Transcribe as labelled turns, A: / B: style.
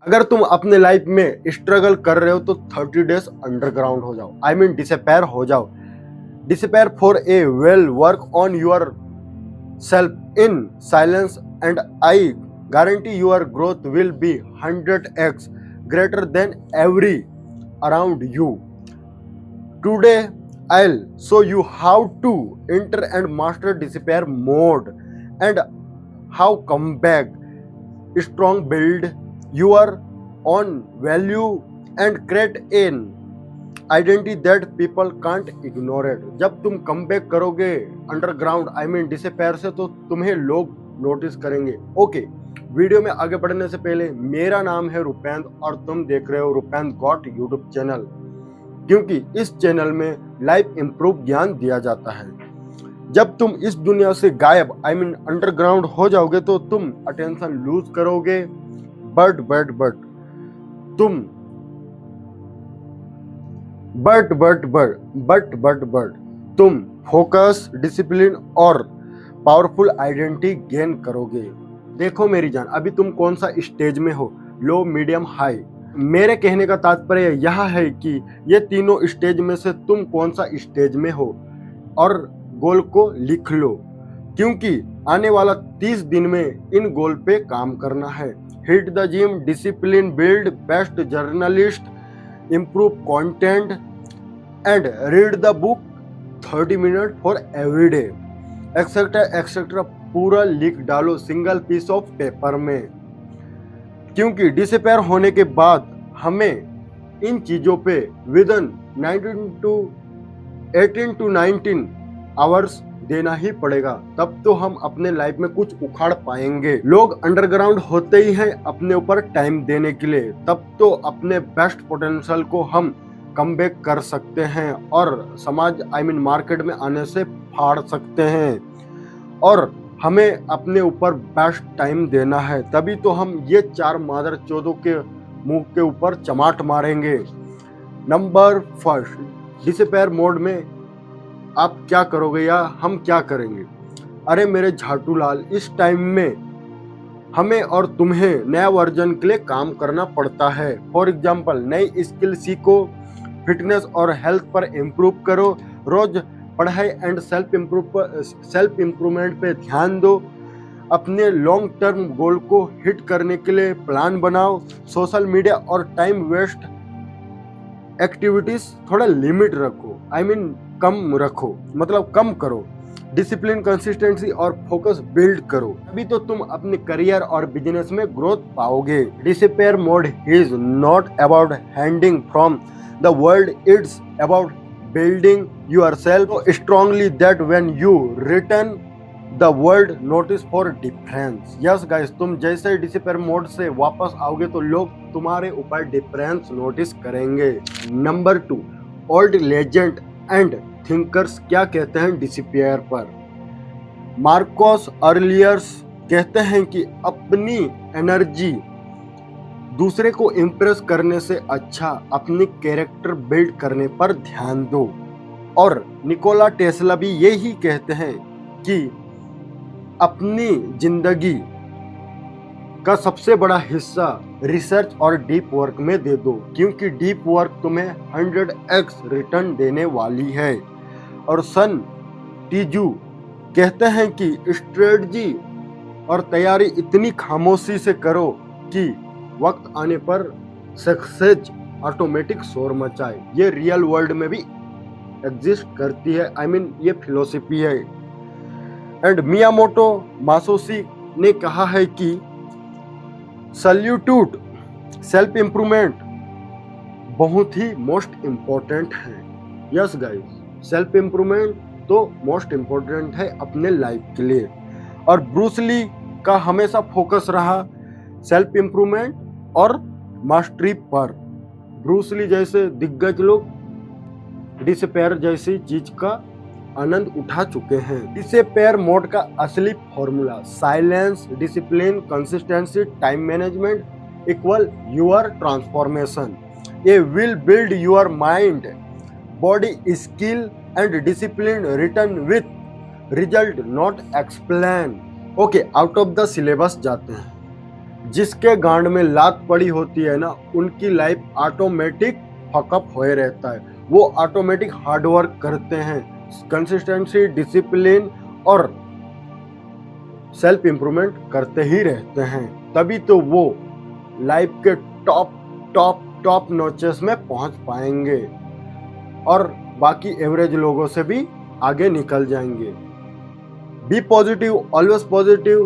A: अगर तुम अपने लाइफ में स्ट्रगल कर रहे हो तो 30 डेज अंडरग्राउंड हो जाओ, आई मीन डिसअपेयर हो जाओ। Disappear for a well work on your self in silence and I guarantee your growth will be 100x greater than every around you. Today I'll show you how to enter and master despair mode and how come back strong, build your own value and create an identity that people can't ignore it. जब तुम come back करोगे underground I mean disappear से तो तुम्हें लोग notice करेंगे। Okay, video में आगे बढ़ने से पहले मेरा नाम है रुपेंद्र और तुम देख रहे हो रुपेंद्र गॉट यूट्यूब चैनल, क्योंकि इस चैनल में लाइफ इम्प्रूव ज्ञान दिया जाता है। जब तुम इस दुनिया से गायब आई मीन अंडरग्राउंड हो जाओगे तो तुम अटेंशन लूज करोगे, तुम फोकस, डिसिप्लिन और पावरफुल आइडेंटिटी गेन करोगे। देखो मेरी जान, अभी तुम कौन सा स्टेज में हो, लो, मीडियम, हाई। मेरे कहने का तात्पर्य यह है कि ये तीनों स्टेज में से तुम कौन सा स्टेज में हो और गोल को लिख लो, क्योंकि आने वाला 30 दिन में इन गोल पे काम करना है। Hit the gym, discipline, build best journalist, improve content and read the book 30 minute for every day, etcetera etcetera पूरा लिख डालो सिंगल पीस ऑफ पेपर में। क्योंकि डिसअपेयर होने के बाद हमें इन चीजों पे विदिन 18 to 19 आवर्स देना ही पड़ेगा, तब तो हम अपने लाइफ में कुछ उखाड़ पाएंगे। लोग अंडरग्राउंड होते ही हैं अपने ऊपर टाइम देने के लिए, तब तो अपने बेस्ट पोटेंशियल को हम कम बैक कर सकते हैं और समाज आई मीन मार्केट में आने से फाड़ सकते हैं। और हमें अपने ऊपर बेस्ट टाइम देना है, तभी तो हम ये 4 मादर चौदों के मुंह के ऊपर चमाट मारेंगे। नंबर फर्स्ट, डिसअपेयर मोड में आप क्या करोगे या हम क्या करेंगे? अरे मेरे झाटू लाल, इस टाइम में हमें और तुम्हें नया वर्जन के लिए काम करना पड़ता है। फॉर एग्जाम्पल, नई स्किल सीखो, फिटनेस और हेल्थ पर इम्प्रूव करो, रोज पढ़ाई एंड सेल्फ इम्प्रूवमेंट पे ध्यान दो, अपने लॉन्ग टर्म गोल को हिट करने के लिए प्लान बनाओ, सोशल मीडिया और टाइम वेस्ट एक्टिविटीज थोड़ा लिमिट रखो, आई मीन कम रखो, मतलब कम करो, डिसिप्लिन, कंसिस्टेंसी और फोकस बिल्ड करो, अभी तो तुम अपने करियर और बिजनेस में ग्रोथ पाओगे। Disappear mode is not about handing from the world, it's about building yourself so strongly that when you return the world notice for difference. Yes guys, तुम जैसे डिसअपेयर मोड से वापस आओगे तो लोग तुम्हारे ऊपर डिफरेंस नोटिस करेंगे। Number 2, old legend and thinkers क्या कहते हैं डिसअपेयर पर? मार्कोस अर्लियर्स कहते हैं कि अपनी एनर्जी दूसरे को इम्प्रेस करने से अच्छा अपनी कैरेक्टर बिल्ड करने पर ध्यान दो। और निकोला टेस्ला भी यही कहते हैं कि अपनी जिंदगी का सबसे बड़ा हिस्सा रिसर्च और डीप वर्क में दे दो, क्योंकि डीप वर्क तुम्हें 100x रिटर्न देने वाली है। और सन टीजू कहते हैं कि स्ट्रेटजी और तैयारी इतनी खामोशी से करो कि वक्त आने पर सक्सेस ऑटोमेटिक शोर मचाए। ये रियल वर्ल्ड में भी एग्जिस्ट करती है, आई मीन ये फिलोसफी है। एंड मियामोटो मासोशी ने कहा है कि सल्यूट्यूट सेल्फ इम्प्रूवमेंट बहुत ही मोस्ट इम्पोर्टेंट है। यस गाइस, सेल्फ इम्प्रूवमेंट तो मोस्ट इम्पोर्टेंट है अपने लाइफ के लिए। और ब्रूस ली का हमेशा फोकस रहा सेल्फ इम्प्रूवमेंट और मास्टरी पर। ब्रूस ली जैसे दिग्गज लोग डिसअपेयर जैसी चीज का आनंद उठा चुके हैं। डिसअपेयर मोड का असली formula silence, discipline, consistency, time management equal your transformation. ये will build your mind, body, skill and discipline return with result not explain. Okay, out of the syllabus जाते हैं। जिसके गांड में लात पड़ी होती है ना, उनकी लाइफ ऑटोमेटिक फकअप होए रहता है। वो ऑटोमेटिक हार्डवर्क करते हैं, कंसिस्टेंसी, डिसिप्लिन और सेल्फ इंप्रूवमेंट करते ही रहते हैं। तभी तो वो लाइफ के टॉप टॉप टॉप नॉचेस में पहुंच पाएंगे और बाकी एवरेज लोगों से भी आगे निकल जाएंगे। Be positive, always positive.